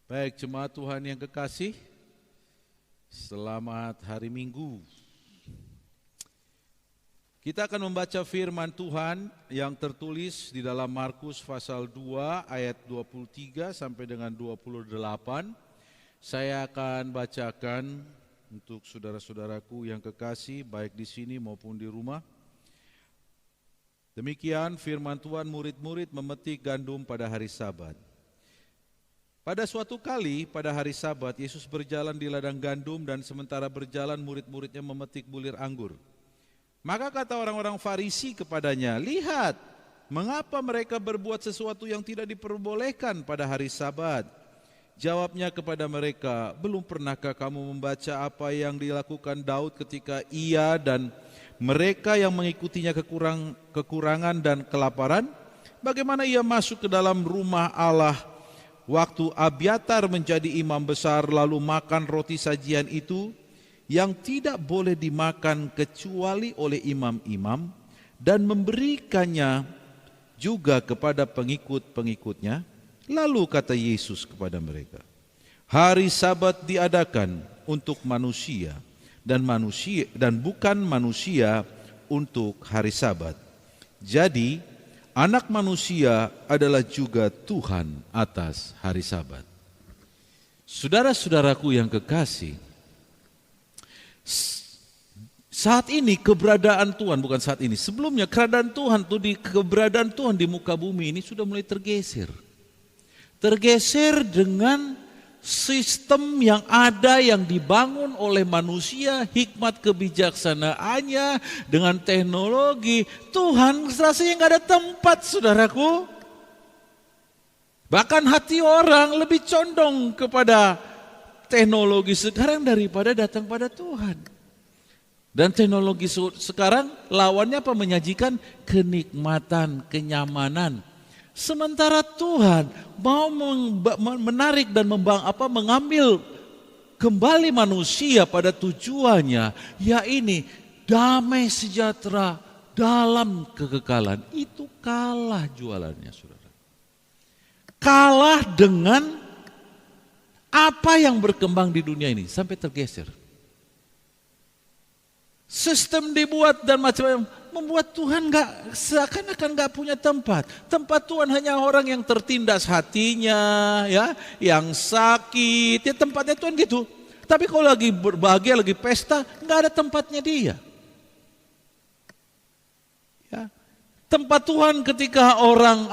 Baik, jemaat Tuhan yang kekasih, selamat hari Minggu. Kita akan membaca firman Tuhan yang tertulis di dalam Markus pasal 2 ayat 23 sampai dengan 28. Saya akan bacakan untuk saudara-saudaraku yang kekasih, baik di sini maupun di rumah. Demikian firman Tuhan, murid-murid memetik gandum pada hari Sabat. Pada suatu kali pada hari Sabat, Yesus berjalan di ladang gandum dan sementara berjalan murid-muridnya memetik bulir anggur. Maka kata orang-orang Farisi kepadanya, "Lihat, mengapa mereka berbuat sesuatu yang tidak diperbolehkan pada hari Sabat?" Jawabnya kepada mereka, "Belum pernahkah kamu membaca apa yang dilakukan Daud ketika ia dan mereka yang mengikutinya kekurangan dan kelaparan? Bagaimana ia masuk ke dalam rumah Allah waktu Abiatar menjadi imam besar, lalu makan roti sajian itu yang tidak boleh dimakan kecuali oleh imam-imam, dan memberikannya juga kepada pengikut-pengikutnya." Lalu kata Yesus kepada mereka, "Hari Sabat diadakan untuk manusia dan bukan manusia untuk hari Sabat. Jadi Anak Manusia adalah juga Tuhan atas hari Sabat." Saudara-saudaraku yang kekasih, saat ini keberadaan Tuhan, bukan saat ini, sebelumnya keberadaan Tuhan di muka bumi ini sudah mulai tergeser. Tergeser dengan sistem yang ada, yang dibangun oleh manusia, hikmat kebijaksanaannya, dengan teknologi. Tuhan rasanya nggak ada tempat, saudaraku. Bahkan hati orang lebih condong kepada teknologi sekarang daripada datang pada Tuhan. Dan teknologi sekarang lawannya apa? Menyajikan kenikmatan, kenyamanan. Sementara Tuhan mau menarik dan mengambil kembali manusia pada tujuannya, yaitu damai sejahtera dalam kekekalan. Itu kalah jualannya, saudara. Kalah dengan apa yang berkembang di dunia ini sampai tergeser. Sistem dibuat dan macam-macam, membuat Tuhan seakan-akan nggak punya tempat. Tempat Tuhan hanya orang yang tertindas hatinya, ya, yang sakit, ya tempatnya Tuhan gitu. Tapi kalau lagi berbahagia, lagi pesta, nggak ada tempatnya dia. Ya. Tempat Tuhan ketika orang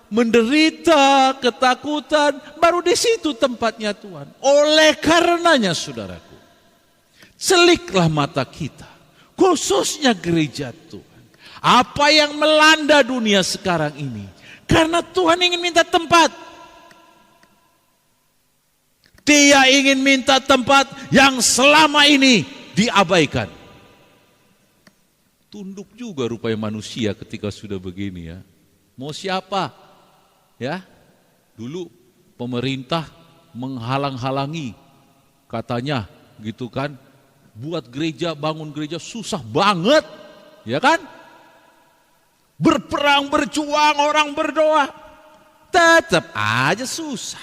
menderita, ketakutan, baru di situ tempatnya Tuhan. Oleh karenanya, saudaraku, seliklah mata kita, khususnya gereja Tuhan. Apa yang melanda dunia sekarang ini, karena Tuhan ingin minta tempat. Dia ingin minta tempat yang selama ini diabaikan. Tunduk juga rupanya manusia ketika sudah begini, ya. Mau siapa? Ya, dulu pemerintah menghalang-halangi, katanya gitu kan, buat gereja, bangun gereja susah banget, ya kan? Berperang, berjuang, orang berdoa, tetap aja susah.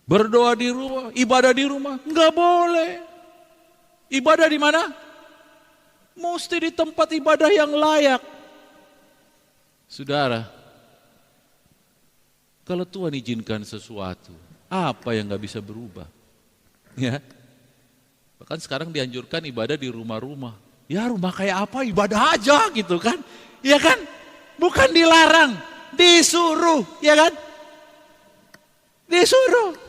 Berdoa di rumah, ibadah di rumah, nggak boleh. Ibadah di mana? Mesti di tempat ibadah yang layak. Saudara, kalau Tuhan izinkan sesuatu, apa yang nggak bisa berubah? Ya. Bahkan sekarang dianjurkan ibadah di rumah-rumah. Ya, rumah kayak apa, ibadah aja gitu kan. Ya kan? Bukan dilarang, disuruh, ya kan? Disuruh.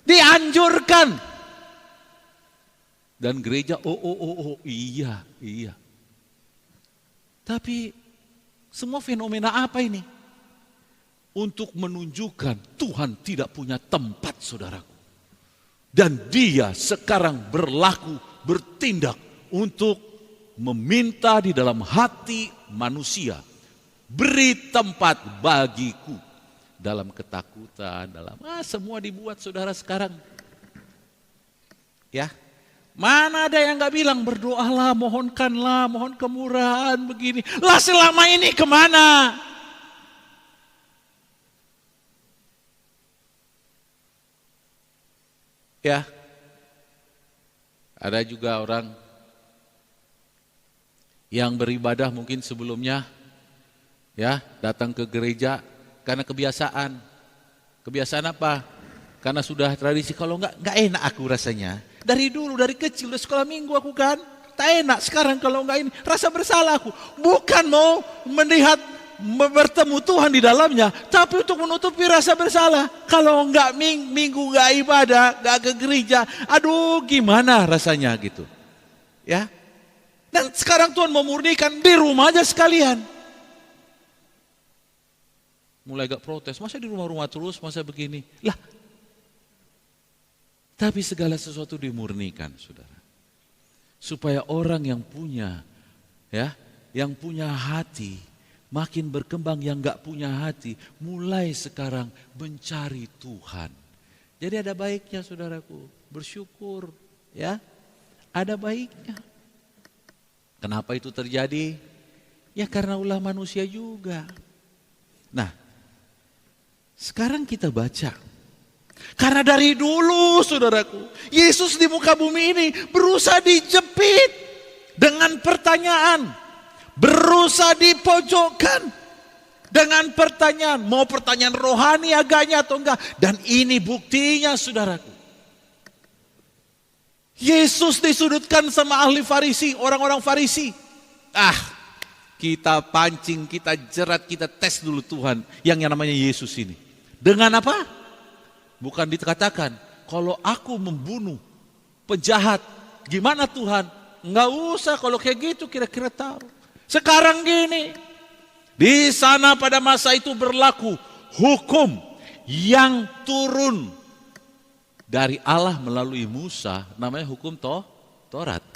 Dianjurkan. Dan gereja iya. Tapi semua fenomena apa ini? Untuk menunjukkan Tuhan tidak punya tempat, saudaraku. Dan dia sekarang bertindak untuk meminta di dalam hati manusia, beri tempat bagiku dalam ketakutan, dalam semua dibuat, saudara, sekarang. Ya, mana ada yang nggak bilang berdoalah, mohonkanlah, mohon kemurahan begini. Lah selama ini kemana? Ya, ada juga orang yang beribadah mungkin sebelumnya ya datang ke gereja karena kebiasaan. Kebiasaan apa? Karena sudah tradisi. Kalau enggak enak aku rasanya. Dari dulu, dari kecil, dari sekolah minggu aku kan tak enak. Sekarang kalau enggak ini rasa bersalah aku. Bukan mau melihat bertemu Tuhan di dalamnya, tapi untuk menutupi rasa bersalah. Kalau enggak minggu enggak ibadah, enggak ke gereja, aduh gimana rasanya gitu. Ya. Dan sekarang Tuhan memurnikan di rumah aja sekalian. Mulai agak protes, masa di rumah-rumah terus, masa begini? Lah, tapi segala sesuatu dimurnikan, saudara. Supaya orang yang punya, ya, yang punya hati, makin berkembang yang gak punya hati, mulai sekarang mencari Tuhan. Jadi ada baiknya, saudaraku, bersyukur, ya, ada baiknya. Kenapa itu terjadi? Ya karena ulah manusia juga. Nah, sekarang kita baca. Karena dari dulu, saudaraku, Yesus di muka bumi ini berusaha dijepit dengan pertanyaan, berusaha dipojokkan dengan pertanyaan, mau pertanyaan rohani agaknya atau enggak. Dan ini buktinya, saudaraku. Yesus disudutkan sama ahli Farisi, orang-orang Farisi. Kita pancing, kita jerat, kita tes dulu Tuhan yang namanya Yesus ini. Dengan apa? Bukan dikatakan, kalau aku membunuh penjahat, gimana Tuhan? Enggak usah, kalau kayak gitu kira-kira tahu. Sekarang gini, di sana pada masa itu berlaku hukum yang turun dari Allah melalui Musa, namanya hukum Taurat.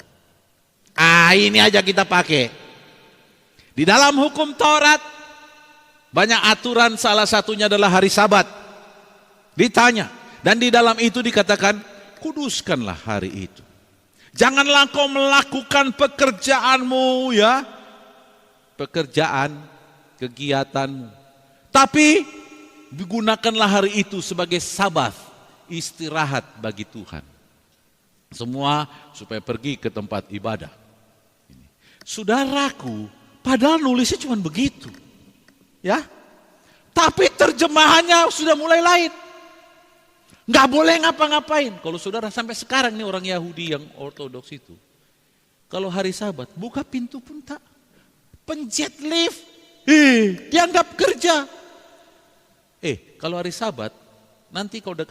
Ini aja kita pakai. Di dalam hukum Taurat, banyak aturan, salah satunya adalah hari Sabat. Ditanya, dan di dalam itu dikatakan, kuduskanlah hari itu. Janganlah kau melakukan pekerjaanmu, ya, pekerjaan, kegiatanmu. Tapi digunakanlah hari itu sebagai Sabat, istirahat bagi Tuhan. Semua supaya pergi ke tempat ibadah. Saudaraku, padahal nulisnya cuma begitu, ya. Tapi terjemahannya sudah mulai lain. Nggak boleh ngapa-ngapain. Kalau saudara sampai sekarang nih orang Yahudi yang ortodoks itu, kalau hari Sabat buka pintu pun tak, pencet lift, dianggap kerja. Kalau hari Sabat, nanti kalau ada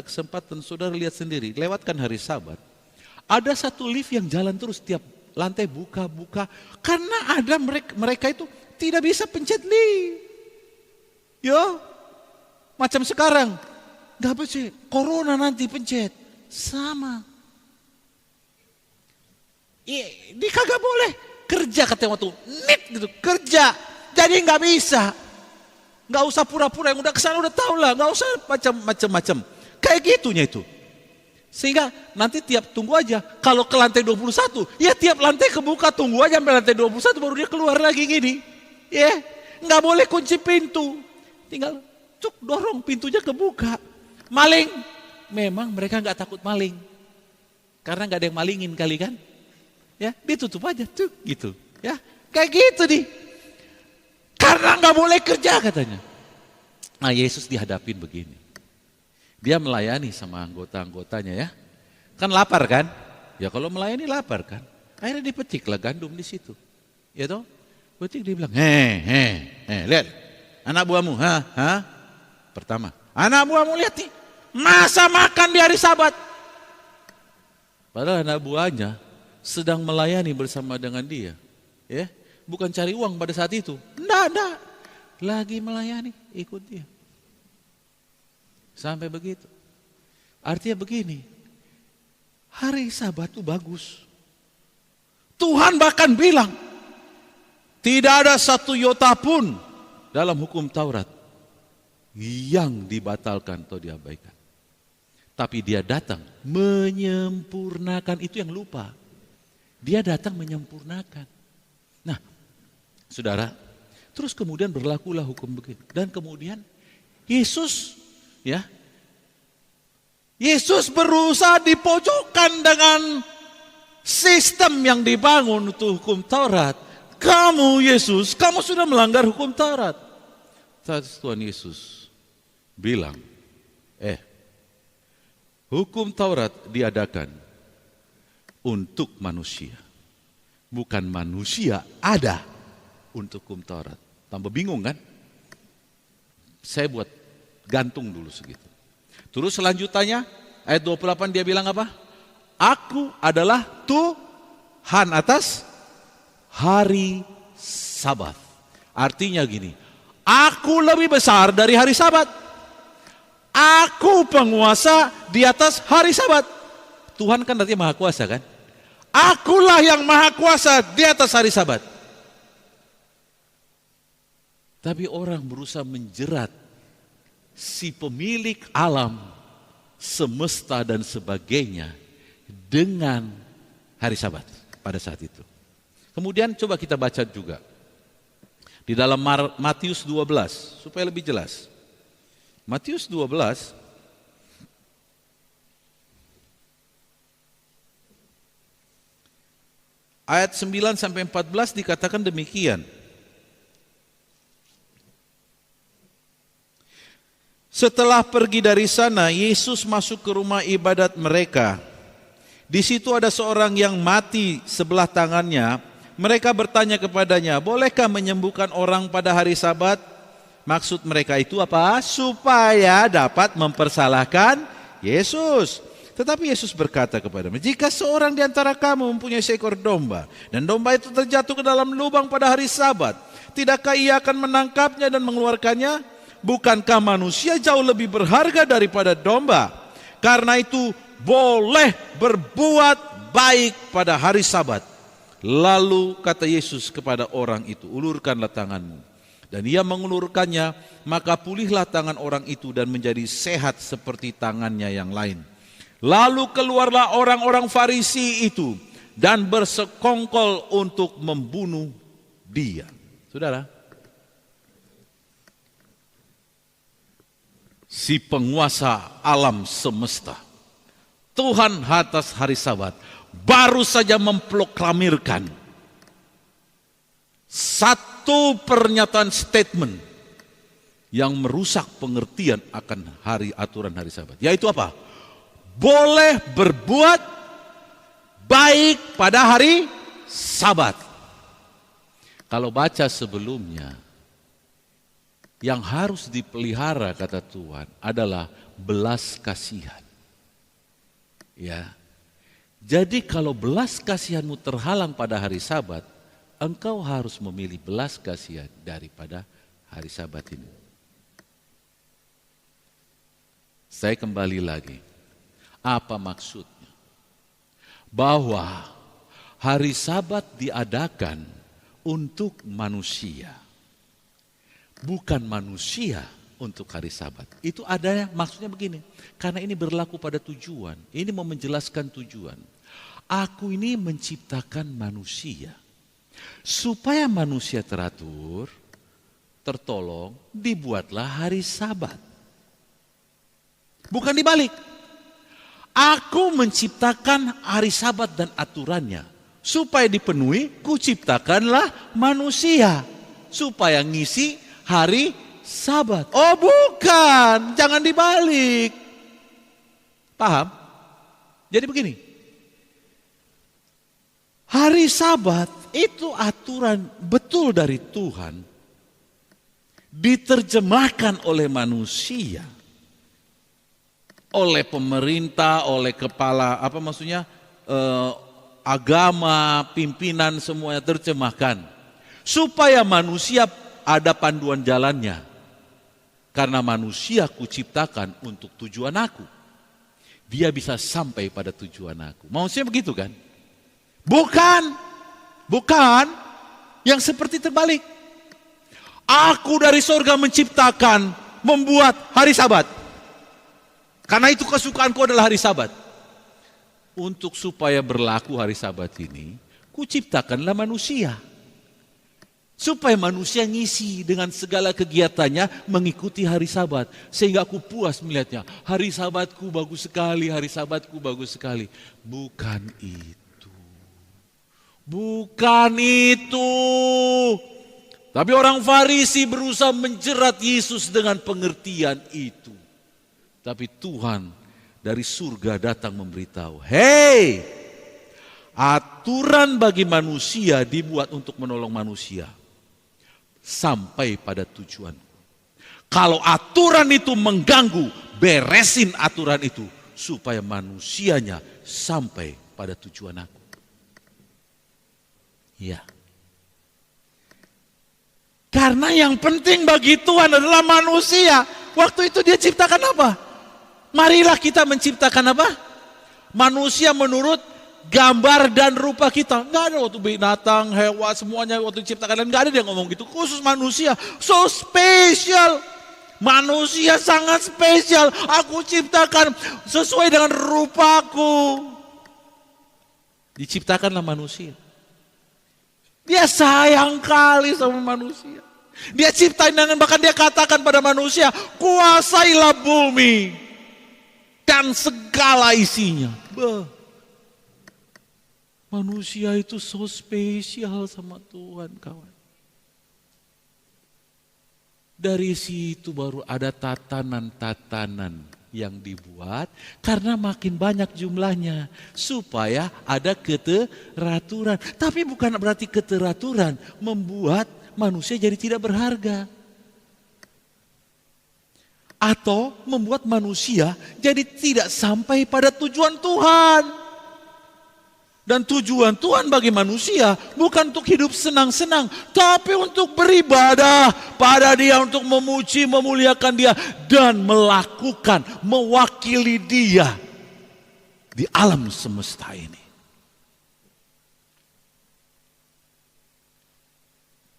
kesempatan saudara lihat sendiri, lewatkan hari Sabat, ada satu lift yang jalan terus tiap lantai buka, karena ada mereka itu tidak bisa pencet lift. Yo, macam sekarang. Gak pencet, corona nanti pencet. Sama. Dia kagak boleh. Kerja katanya waktu, gitu, kerja. Jadi gak bisa. Gak usah pura-pura, yang udah kesana udah tahu lah. Gak usah macam-macam. Kayak gitunya itu. Sehingga nanti tunggu aja. Kalau ke lantai 21, ya tiap lantai kebuka, tunggu aja sampai lantai 21 baru dia keluar lagi gini. Ya, gak boleh kunci pintu. Tinggal dorong pintunya kebuka. Maling, memang mereka nggak takut maling, karena nggak ada yang malingin kali kan, ya ditutup aja tuh gitu, ya kayak gitu nih, karena nggak boleh kerja katanya. Nah Yesus dihadapin begini, dia melayani sama anggota-anggotanya ya, kan lapar kan, ya kalau melayani lapar kan, akhirnya dipeciklah gandum di situ, ya toh, petik dia bilang, lihat anak buahmu, pertama, anak buahmu lihat nih. Masa makan di hari Sabat. Padahal anak buahnya sedang melayani bersama dengan dia, ya, bukan cari uang pada saat itu. Enggak, lagi melayani, ikut dia. Sampai begitu. Artinya begini, hari Sabat itu bagus. Tuhan bahkan bilang, tidak ada satu iota pun dalam hukum Taurat yang dibatalkan atau diabaikan. Tapi dia datang menyempurnakan, itu yang lupa. Dia datang menyempurnakan. Nah, saudara, terus kemudian berlakulah hukum begitu. Dan kemudian Yesus ya Yesus berusaha dipojokkan dengan sistem yang dibangun untuk hukum Taurat. Kamu Yesus, kamu sudah melanggar hukum Taurat. Tuhan Yesus bilang, hukum Taurat diadakan untuk manusia. Bukan manusia ada untuk hukum Taurat. Tambah bingung kan? Saya buat gantung dulu segitu. Terus selanjutnya ayat 28 dia bilang apa? Aku adalah Tuhan atas hari Sabat. Artinya gini, aku lebih besar dari hari Sabat. Aku penguasa di atas hari Sabat. Tuhan kan artinya maha kuasa kan? Akulah yang maha kuasa di atas hari Sabat. Tapi orang berusaha menjerat si pemilik alam, semesta dan sebagainya dengan hari Sabat pada saat itu. Kemudian coba kita baca juga di dalam Matius 12 supaya lebih jelas. Matius 12 ayat 9 sampai 14 dikatakan demikian. Setelah pergi dari sana, Yesus masuk ke rumah ibadat mereka. Di situ ada seorang yang mati sebelah tangannya. Mereka bertanya kepadanya, bolehkah menyembuhkan orang pada hari Sabat? Maksud mereka itu apa? Supaya dapat mempersalahkan Yesus. Tetapi Yesus berkata kepada mereka, jika seorang di antara kamu mempunyai seekor domba, dan domba itu terjatuh ke dalam lubang pada hari Sabat, tidakkah ia akan menangkapnya dan mengeluarkannya? Bukankah manusia jauh lebih berharga daripada domba? Karena itu boleh berbuat baik pada hari Sabat. Lalu kata Yesus kepada orang itu, ulurkanlah tanganmu. Dan ia mengulurkannya, maka pulihlah tangan orang itu dan menjadi sehat seperti tangannya yang lain. Lalu keluarlah orang-orang Farisi itu dan bersekongkol untuk membunuh dia. Saudara, si penguasa alam semesta, Tuhan atas hari Sabat, baru saja memproklamirkan satu pernyataan statement yang merusak pengertian akan aturan hari Sabat. Yaitu apa? Boleh berbuat baik pada hari Sabat. Kalau baca sebelumnya, yang harus dipelihara kata Tuhan adalah belas kasihan. Ya. Jadi kalau belas kasihanmu terhalang pada hari Sabat, engkau harus memilih belas kasihan daripada hari Sabat ini. Saya kembali lagi. Apa maksudnya? Bahwa hari Sabat diadakan untuk manusia. Bukan manusia untuk hari Sabat. Itu ada maksudnya begini. Karena ini berlaku pada tujuan. Ini mau menjelaskan tujuan. Aku ini menciptakan manusia. Supaya manusia teratur, tertolong, dibuatlah hari Sabat. Bukan dibalik. Aku menciptakan hari Sabat dan aturannya. Supaya dipenuhi, kuciptakanlah manusia. Supaya ngisi hari Sabat. Oh bukan, jangan dibalik. Paham? Jadi begini. Hari Sabat itu aturan betul dari Tuhan. Diterjemahkan oleh manusia. Oleh pemerintah, oleh kepala, agama, pimpinan semuanya terjemahkan. Supaya manusia ada panduan jalannya. Karena manusia kuciptakan untuk tujuan aku. Dia bisa sampai pada tujuan aku. Maksudnya begitu kan? Bukan yang seperti terbalik. Aku dari sorga menciptakan, membuat hari Sabat. Karena itu kesukaanku adalah hari Sabat. Untuk supaya berlaku hari Sabat ini, kuciptakanlah manusia. Supaya manusia ngisi dengan segala kegiatannya mengikuti hari Sabat. Sehingga aku puas melihatnya. Hari Sabatku bagus sekali, hari Sabatku bagus sekali. Bukan itu. Bukan itu. Tapi orang Farisi berusaha menjerat Yesus dengan pengertian itu. Tapi Tuhan dari surga datang memberitahu, hei, aturan bagi manusia dibuat untuk menolong manusia. Sampai pada tujuan. Kalau aturan itu mengganggu, beresin aturan itu supaya manusianya sampai pada tujuan aku. Ya. Karena yang penting bagi Tuhan adalah manusia. Waktu itu dia ciptakan apa? Marilah kita menciptakan apa? Manusia menurut gambar dan rupa kita. Enggak ada waktu binatang, hewan, semuanya waktu diciptakan. Enggak ada dia ngomong gitu. Khusus manusia. So spesial. Manusia sangat spesial. Aku ciptakan sesuai dengan rupaku. Diciptakanlah manusia. Dia sayang kali sama manusia. Dia ciptain dengan, bahkan dia katakan pada manusia, kuasailah bumi dan segala isinya. Manusia itu so spesial sama Tuhan, kawan. Dari situ baru ada tatanan-tatanan yang dibuat karena makin banyak jumlahnya supaya ada keteraturan. Tapi bukan berarti keteraturan membuat manusia jadi tidak berharga. Atau membuat manusia jadi tidak sampai pada tujuan Tuhan. Dan tujuan Tuhan bagi manusia bukan untuk hidup senang-senang, tapi untuk beribadah pada Dia, untuk memuji, memuliakan Dia, dan melakukan, mewakili Dia di alam semesta ini.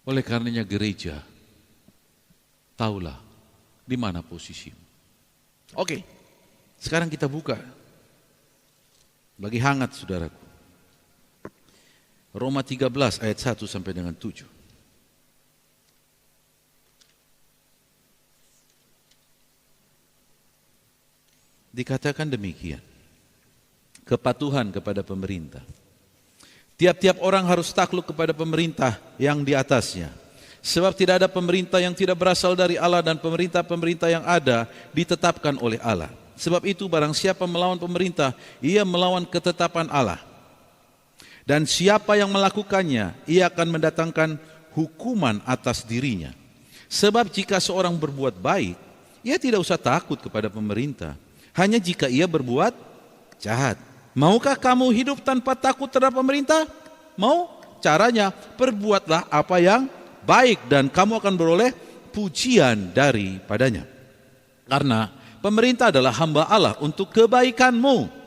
Oleh karenanya gereja, taulah di mana posisimu. Oke, sekarang kita buka. Lagi hangat saudaraku. Roma 13 ayat 1 sampai dengan 7. Dikatakan demikian. Kepatuhan kepada pemerintah. Tiap-tiap orang harus takluk kepada pemerintah yang di atasnya. Sebab tidak ada pemerintah yang tidak berasal dari Allah, dan pemerintah-pemerintah yang ada ditetapkan oleh Allah. Sebab itu barang siapa melawan pemerintah, ia melawan ketetapan Allah. Dan siapa yang melakukannya, ia akan mendatangkan hukuman atas dirinya. Sebab jika seorang berbuat baik, ia tidak usah takut kepada pemerintah. Hanya jika ia berbuat jahat. Maukah kamu hidup tanpa takut terhadap pemerintah? Mau? Caranya, perbuatlah apa yang baik dan kamu akan beroleh pujian daripadanya. Karena pemerintah adalah hamba Allah untuk kebaikanmu.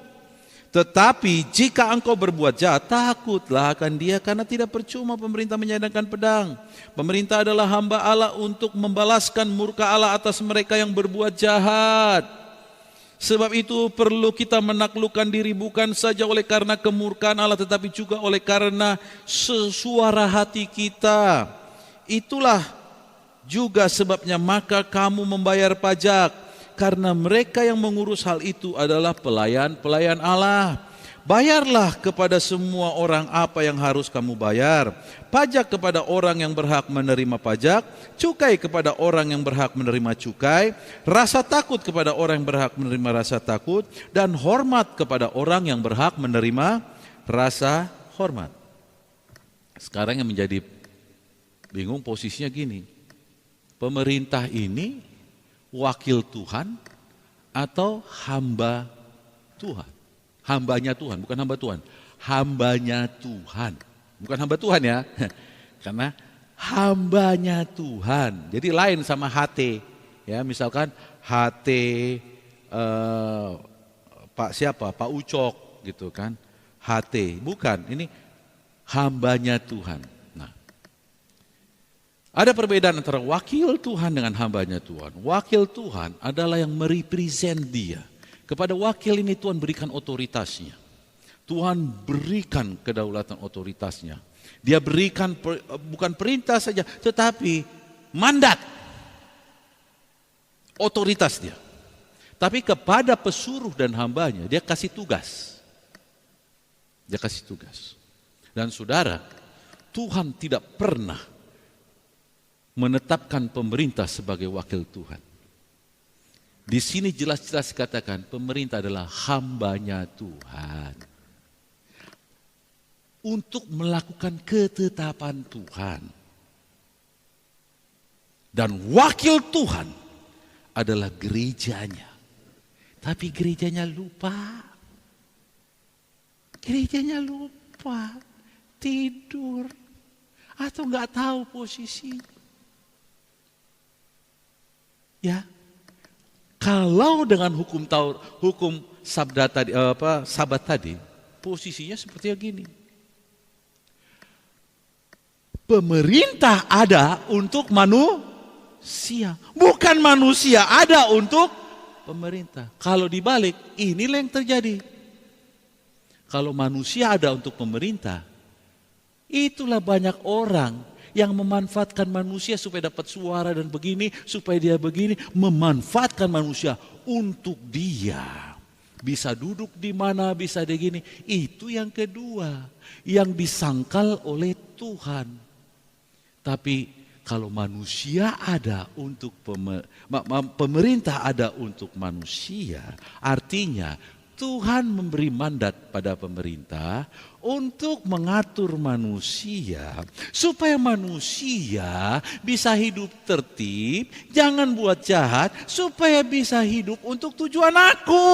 Tetapi jika engkau berbuat jahat, takutlah akan dia, karena tidak percuma pemerintah menyandangkan pedang. Pemerintah adalah hamba Allah untuk membalaskan murka Allah atas mereka yang berbuat jahat. Sebab itu perlu kita menaklukkan diri bukan saja oleh karena kemurkaan Allah, tetapi juga oleh karena suara hati kita. Itulah juga sebabnya maka kamu membayar pajak. Karena mereka yang mengurus hal itu adalah pelayan-pelayan Allah. Bayarlah kepada semua orang apa yang harus kamu bayar. Pajak kepada orang yang berhak menerima pajak, cukai kepada orang yang berhak menerima cukai, rasa takut kepada orang yang berhak menerima rasa takut, dan hormat kepada orang yang berhak menerima rasa hormat. Sekarang yang menjadi bingung posisinya gini. Pemerintah ini wakil Tuhan atau hamba Tuhan? Hambanya Tuhan, bukan hamba Tuhan. Hambanya Tuhan, bukan hamba Tuhan ya. Karena hambanya Tuhan. Jadi lain sama HT. Ya, misalkan HT Pak siapa? Pak Ucok gitu kan. HT, bukan. Ini hambanya Tuhan. Ada perbedaan antara wakil Tuhan dengan hambanya Tuhan. Wakil Tuhan adalah yang merepresent Dia. Kepada wakil ini Tuhan berikan otoritasnya. Tuhan berikan kedaulatan otoritasnya. Dia berikan bukan perintah saja, tetapi mandat, otoritas dia. Tapi kepada pesuruh dan hambanya, dia kasih tugas. Dia kasih tugas. Dan saudara, Tuhan tidak pernah menetapkan pemerintah sebagai wakil Tuhan. Di sini jelas-jelas dikatakan pemerintah adalah hambanya Tuhan. Untuk melakukan ketetapan Tuhan. Dan wakil Tuhan adalah gerejanya. Tapi gerejanya lupa. Gerejanya lupa. Tidur. Atau enggak tahu posisinya. Ya. Kalau dengan hukum sabda tadi, sabat tadi, posisinya seperti gini. Pemerintah ada untuk manusia, bukan manusia ada untuk pemerintah. Kalau dibalik, inilah yang terjadi. Kalau manusia ada untuk pemerintah, itulah banyak orang yang memanfaatkan manusia supaya dapat suara dan begini, supaya dia begini, memanfaatkan manusia untuk dia. Bisa duduk di mana, bisa di gini. Itu yang kedua, yang disangkal oleh Tuhan. Tapi kalau manusia ada untuk pemerintah ada untuk manusia, artinya Tuhan memberi mandat pada pemerintah untuk mengatur manusia supaya manusia bisa hidup tertib, jangan buat jahat, supaya bisa hidup untuk tujuan aku.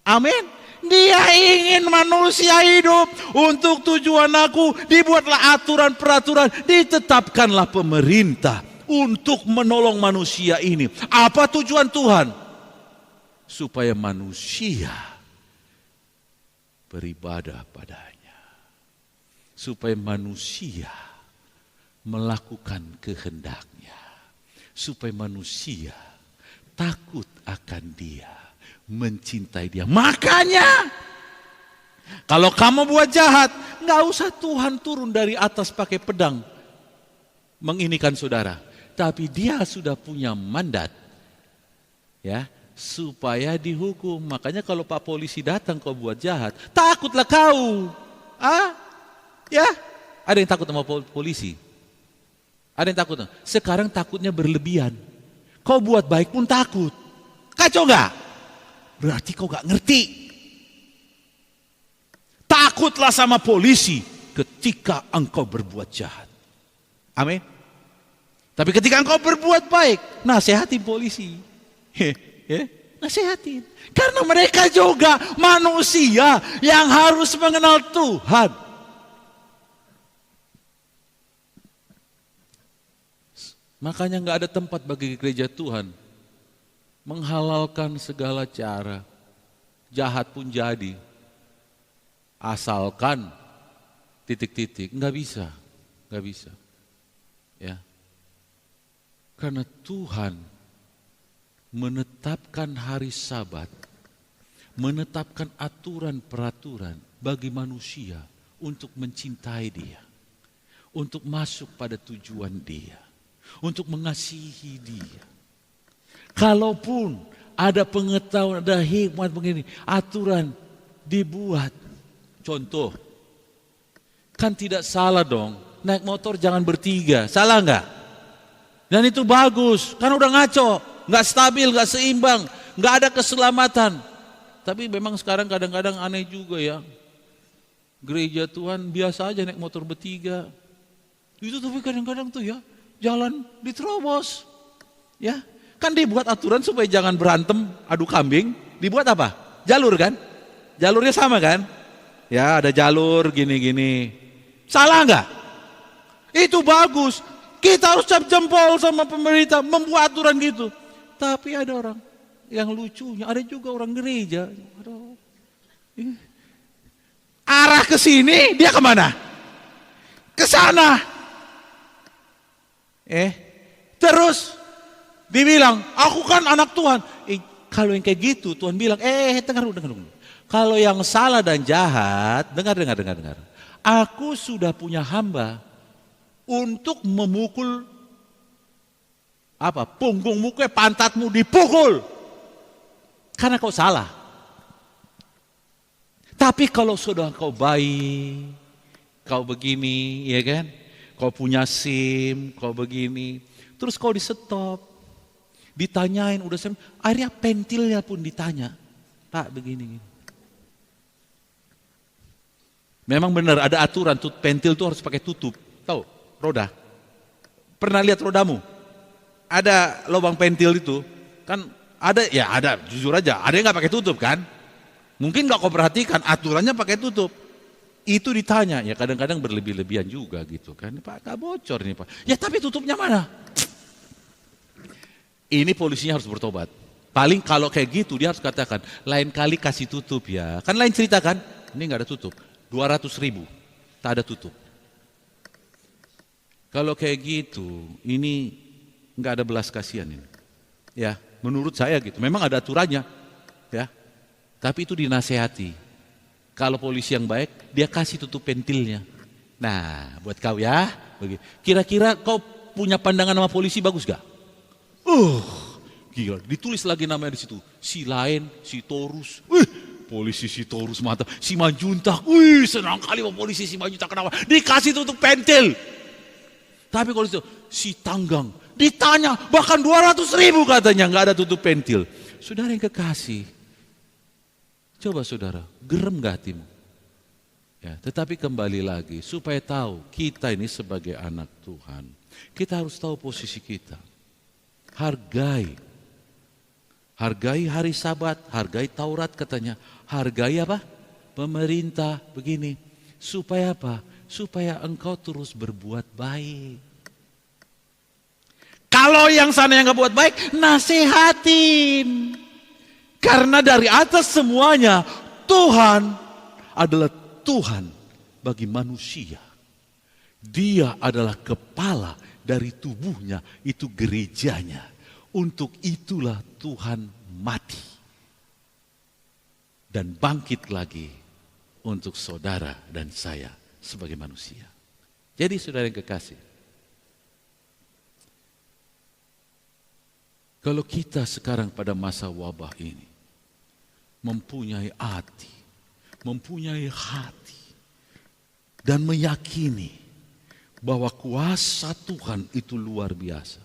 Amin. Dia ingin manusia hidup untuk tujuan aku. Dibuatlah aturan peraturan, ditetapkanlah pemerintah untuk menolong manusia ini. Apa tujuan Tuhan? Supaya manusia beribadah padanya. Supaya manusia melakukan kehendaknya. Supaya manusia takut akan dia, mencintai dia. Makanya kalau kamu buat jahat, nggak usah Tuhan turun dari atas pakai pedang menginikan saudara. Tapi dia sudah punya mandat, ya, supaya dihukum. Makanya kalau Pak Polisi datang kau buat jahat, takutlah kau. Ya, ada yang takut sama polisi? Ada yang takut? Sekarang takutnya berlebihan. Kau buat baik pun takut. Kacau nggak? Berarti kau gak ngerti. Takutlah sama polisi ketika engkau berbuat jahat. Amin. Tapi ketika engkau berbuat baik, nasihatin polisi. Nasihatin. Karena mereka juga manusia yang harus mengenal Tuhan. Makanya gak ada tempat bagi gereja Tuhan menghalalkan segala cara, jahat pun jadi, asalkan titik-titik, nggak bisa, ya, karena Tuhan menetapkan hari Sabat, menetapkan aturan peraturan bagi manusia untuk mencintai Dia, untuk masuk pada tujuan Dia, untuk mengasihi Dia. Kalaupun ada pengetahuan, ada hikmat begini, aturan dibuat. Contoh, kan tidak salah dong, naik motor jangan bertiga, salah nggak? Dan itu bagus, kan udah ngaco, nggak stabil, nggak seimbang, nggak ada keselamatan. Tapi memang sekarang kadang-kadang aneh juga ya, gereja Tuhan biasa aja naik motor bertiga. Itu tapi kadang-kadang tuh ya, jalan diterobos, ya. Kan dibuat aturan supaya jangan berantem, adu kambing. Dibuat apa? Jalur kan? Jalurnya sama kan? Ya ada jalur gini-gini. Salah nggak? Itu bagus. Kita harus cap jempol sama pemerintah membuat aturan gitu. Tapi ada orang yang lucunya, ada juga orang gereja. Arah ke sini, dia kemana? Ke sana. Terus dibilang, aku kan anak Tuhan. Kalau yang kayak gitu Tuhan bilang, dengar dulu. Kalau yang salah dan jahat, dengar. Aku sudah punya hamba untuk memukul punggungmu, pantatmu dipukul. Karena kau salah. Tapi kalau sudah kau baik, kau begini, ya kan? Kau punya SIM, kau begini. Terus kau di-stop. Ditanyain, udah SIM, akhirnya pentilnya pun ditanya. Pak, begini. Memang benar ada aturan, pentil itu harus pakai tutup. Tahu, roda. Pernah lihat rodamu? Ada lubang pentil itu, kan ada, jujur aja, ada yang nggak pakai tutup kan? Mungkin nggak kau perhatikan, aturannya pakai tutup. Itu ditanya, ya kadang-kadang berlebih-lebihan juga gitu kan. Pak, nggak bocor nih Pak. Ya tapi tutupnya mana? Ini polisinya harus bertobat. Paling kalau kayak gitu dia harus katakan, lain kali kasih tutup ya. Kan lain cerita kan, ini nggak ada tutup. 200.000, tak ada tutup. Kalau kayak gitu, ini nggak ada belas kasihan ini. Ya, menurut saya gitu. Memang ada aturannya, ya. Tapi itu dinasehati. Kalau polisi yang baik, dia kasih tutup pentilnya. Nah, buat kau ya, kira-kira kau punya pandangan sama polisi bagus gak? Gila, ditulis lagi namanya di situ. Si lain, si Torus. Polisi si Torus mantap, si Manjuntak, senang kali sama polisi si Manjuntak, kenapa? Dikasih tutup pentil. Tapi kalau itu si Tanggang ditanya, bahkan 200.000 katanya nggak ada tutup pentil. Saudara yang kekasih, coba saudara, gerem gak hatimu? Ya, tetapi kembali lagi, supaya tahu kita ini sebagai anak Tuhan, kita harus tahu posisi kita. Hargai hari Sabat, hargai Taurat katanya. Hargai apa? Pemerintah begini. Supaya apa? Supaya engkau terus berbuat baik. Kalau yang sana yang gak buat baik, nasihatin. Karena dari atas semuanya, Tuhan adalah Tuhan bagi manusia. Dia adalah kepala dari tubuhnya, itu gerejanya. Untuk itulah Tuhan mati. Dan bangkit lagi untuk saudara dan saya sebagai manusia. Jadi saudara yang kekasih, kalau kita sekarang pada masa wabah ini mempunyai hati dan meyakini bahwa kuasa Tuhan itu luar biasa,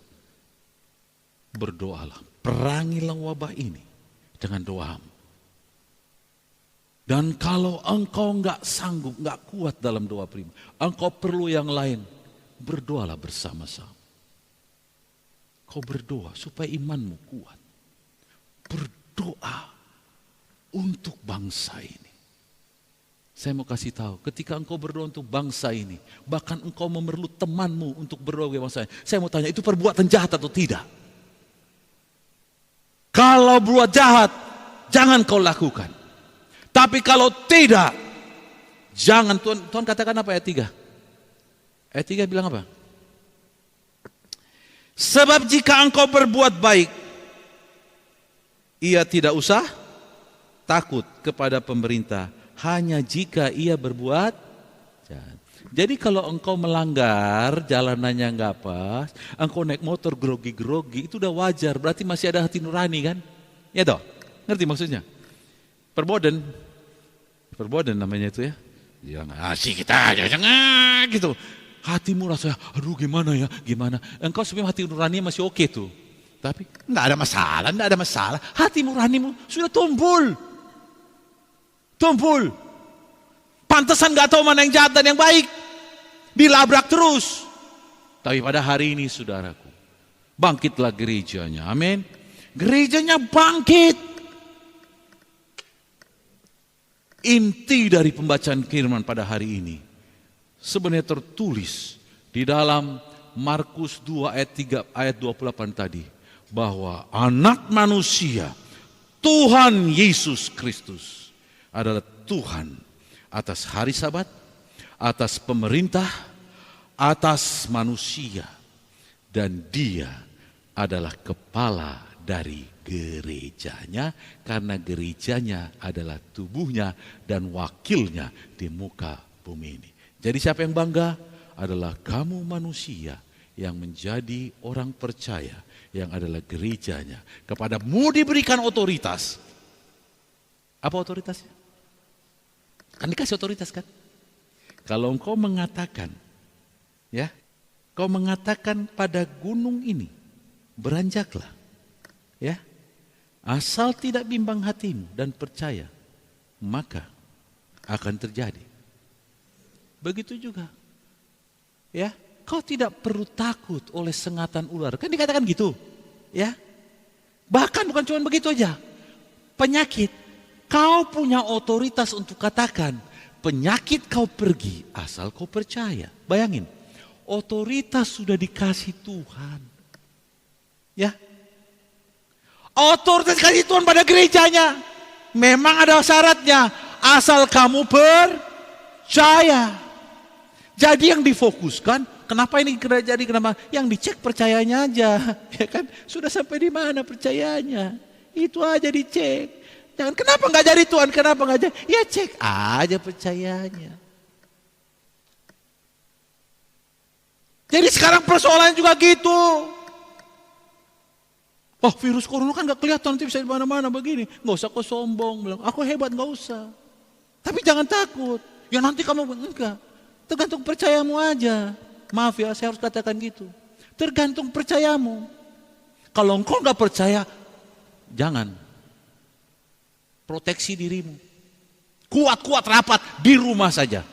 berdoalah, perangilah wabah ini dengan doamu. Dan kalau engkau nggak sanggup, nggak kuat dalam doa pribadi, engkau perlu yang lain, berdoalah bersama-sama. Kau berdoa supaya imanmu kuat. Berdoa untuk bangsa ini. Saya mau kasih tahu, ketika engkau berdoa untuk bangsa ini, bahkan engkau memerlu temanmu untuk berdoa untuk bangsa ini. Saya mau tanya, itu perbuatan jahat atau tidak? Kalau berbuat jahat, jangan kau lakukan. Tapi kalau tidak, jangan. Tuhan katakan apa ayat 3? Ayat 3 bilang apa? Sebab jika engkau berbuat baik, ia tidak usah takut kepada pemerintah, hanya jika ia berbuat jahat. Jadi kalau engkau melanggar, jalanannya nggak pas, engkau naik motor grogi-grogi, itu udah wajar, berarti masih ada hati nurani kan? Ya toh? Ngerti maksudnya? Perbodan namanya itu ya. Jangan asik kita, jangan gitu. Hatimu rasanya, aduh gimana. Engkau sebenarnya hati nurani masih oke tuh. Tapi nggak ada masalah. Hati nuranimu sudah tumpul. Pantesan nggak tahu mana yang jahat dan yang baik. Dilabrak terus. Tapi pada hari ini saudaraku, bangkitlah gerejanya. Amin. Gerejanya bangkit. Inti dari pembacaan firman pada hari ini sebenarnya tertulis di dalam Markus 2 ayat 28 tadi, bahwa anak manusia, Tuhan Yesus Kristus adalah Tuhan atas hari Sabat, atas pemerintah, atas manusia, dan dia adalah kepala dari gerejanya, karena gerejanya adalah tubuhnya dan wakilnya di muka bumi ini. Jadi siapa yang bangga? Adalah kamu manusia yang menjadi orang percaya, yang adalah gerejanya. Kepadamu diberikan otoritas. Apa otoritasnya? Kan dikasih otoritas kan? Kalau engkau mengatakan, ya, kau mengatakan pada gunung ini, beranjaklah, ya, asal tidak bimbang hatimu dan percaya, maka akan terjadi. Begitu juga, ya, kau tidak perlu takut oleh sengatan ular. Kan dikatakan gitu, ya. Bahkan bukan cuma begitu aja, penyakit, kau punya otoritas untuk katakan, penyakit kau pergi asal kau percaya. Bayangin, otoritas sudah dikasih Tuhan. Ya. Otoritas dikasih Tuhan pada gerejanya. Memang ada syaratnya, asal kamu percaya. Jadi yang difokuskan, kenapa ini jadi kenapa? Yang dicek percayanya aja, ya kan? Sudah sampai di mana percayanya? Itu aja dicek. Jangan kenapa nggak jadi Tuhan? Kenapa nggak jadi? Ya cek aja percayanya. Jadi sekarang persoalannya juga gitu. Oh, virus corona kan nggak kelihatan, nanti bisa di mana-mana begini. Nggak usah kau sombong, bilang aku hebat, nggak usah. Tapi jangan takut. Ya nanti kamu enggak. Tergantung percayamu aja. Maaf ya, saya harus katakan gitu. Tergantung percayamu. Kalau engkau nggak percaya, jangan. Proteksi dirimu. Kuat-kuat rapat di rumah saja.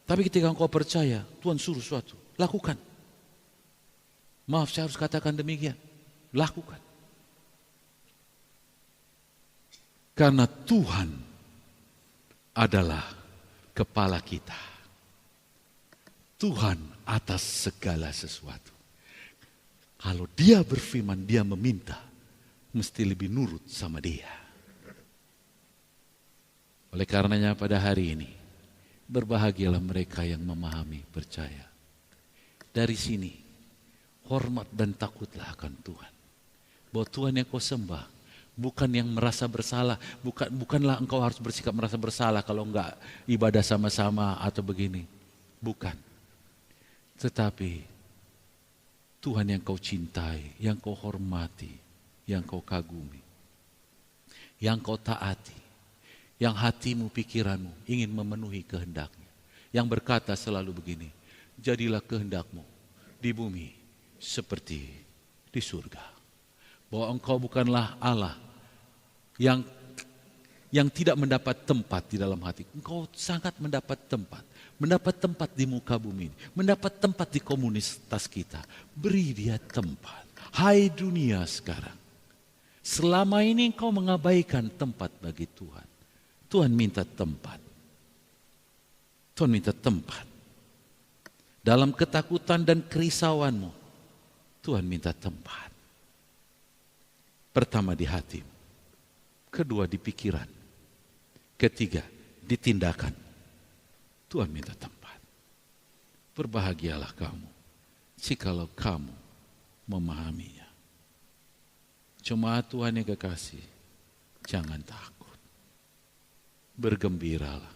Tapi ketika engkau percaya, Tuhan suruh suatu, lakukan. Maaf, saya harus katakan demikian. Lakukan. Karena Tuhan adalah kepala kita. Tuhan atas segala sesuatu. Kalau Dia berfirman, Dia meminta, mesti lebih nurut sama Dia. Oleh karenanya pada hari ini, berbahagialah mereka yang memahami, percaya. Dari sini, hormat dan takutlah akan Tuhan. Bahwa Tuhan yang kau sembah, bukan yang merasa bersalah. Bukanlah engkau harus bersikap merasa bersalah kalau enggak ibadah sama-sama atau begini. Bukan. Tetapi Tuhan yang kau cintai, yang kau hormati, yang kau kagumi, yang kau taati, yang hatimu, pikiranmu ingin memenuhi kehendaknya, yang berkata selalu begini, jadilah kehendakmu di bumi seperti di surga. Bahwa engkau bukanlah Allah yang tidak mendapat tempat di dalam hati. Engkau sangat mendapat tempat. Mendapat tempat di muka bumi ini. Mendapat tempat di komunitas kita. Beri dia tempat. Hai dunia sekarang. Selama ini engkau mengabaikan tempat bagi Tuhan. Tuhan minta tempat. Tuhan minta tempat. Dalam ketakutan dan kerisauanmu, Tuhan minta tempat. Pertama di hati. Kedua di pikiran. Ketiga di tindakan. Tuhan minta tempat. Berbahagialah kamu jikalau kamu memahaminya. Cuma Tuhan yang kekasih, jangan takut. Bergembiralah.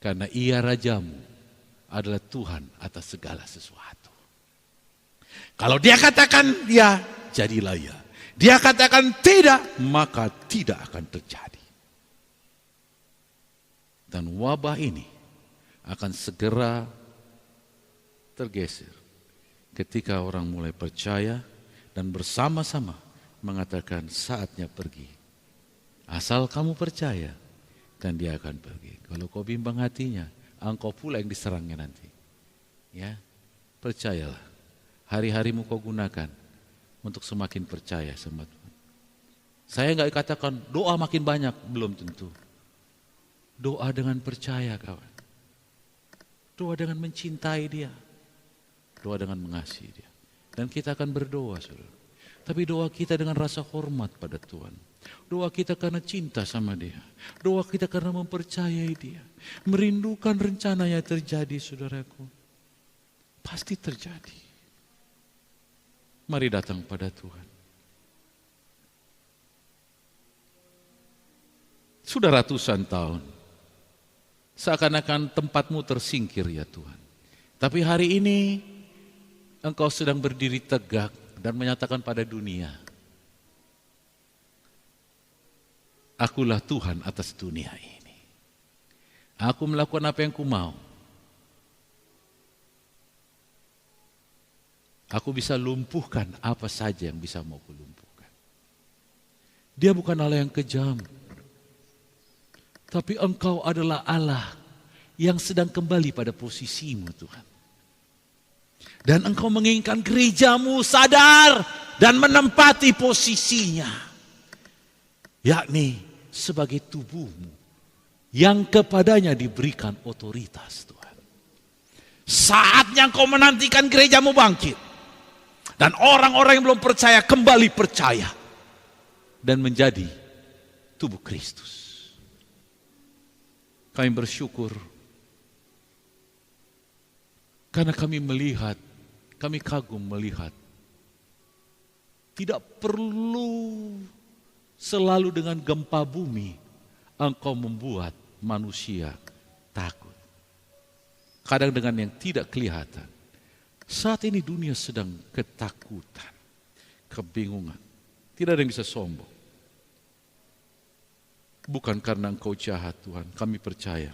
Karena Ia Rajamu adalah Tuhan atas segala sesuatu. Kalau Dia katakan ya, jadilah ya. Dia katakan tidak, maka tidak akan terjadi. Dan wabah ini akan segera tergeser ketika orang mulai percaya dan bersama-sama mengatakan saatnya pergi. Asal kamu percaya, dan dia akan pergi. Kalau kau bimbang hatinya, engkau pula yang diserangnya nanti. Ya, percayalah. Hari-harimu kau gunakan untuk semakin percaya sama Tuhan. Saya enggak katakan doa makin banyak, belum tentu. Doa dengan percaya, kawan. Doa dengan mencintai Dia. Doa dengan mengasihi Dia. Dan kita akan berdoa, saudara. Tapi doa kita dengan rasa hormat pada Tuhan. Doa kita karena cinta sama Dia. Doa kita karena mempercayai Dia. Merindukan rencananya terjadi, saudaraku. Pasti terjadi. Mari datang pada Tuhan. Sudah ratusan tahun. Seakan-akan tempatmu tersingkir ya Tuhan. Tapi hari ini Engkau sedang berdiri tegak dan menyatakan pada dunia, Akulah Tuhan atas dunia ini. Aku melakukan apa yang ku mau. Aku bisa lumpuhkan apa saja yang bisa mau ku lumpuhkan. Dia bukan Allah yang kejam. Tapi Engkau adalah Allah yang sedang kembali pada posisimu Tuhan. Dan Engkau menginginkan gerejamu sadar dan menempati posisinya. Yakni sebagai tubuhmu yang kepadanya diberikan otoritas Tuhan. Saatnya Engkau menantikan gerejamu bangkit. Dan orang-orang yang belum percaya kembali percaya. Dan menjadi tubuh Kristus. Kami bersyukur karena kami melihat, kami kagum melihat, tidak perlu selalu dengan gempa bumi Engkau membuat manusia takut. Kadang dengan yang tidak kelihatan. Saat ini dunia sedang ketakutan, kebingungan. Tidak ada yang bisa sombong. Bukan karena Engkau jahat Tuhan, kami percaya.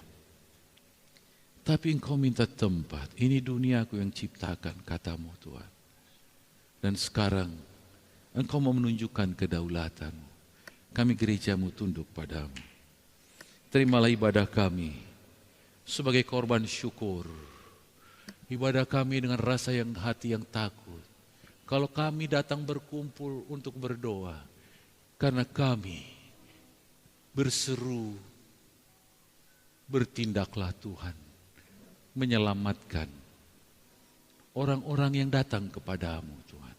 Tapi Engkau minta tempat, ini duniaku yang ciptakan katamu Tuhan. Dan sekarang Engkau mau menunjukkan kedaulatan-Mu. Kami gerejamu tunduk padamu. Terimalah ibadah kami sebagai korban syukur. Ibadah kami dengan rasa yang hati yang takut. Kalau kami datang berkumpul untuk berdoa, karena kami berseru, bertindaklah Tuhan, menyelamatkan orang-orang yang datang kepadamu Tuhan.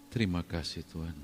Terima kasih Tuhan.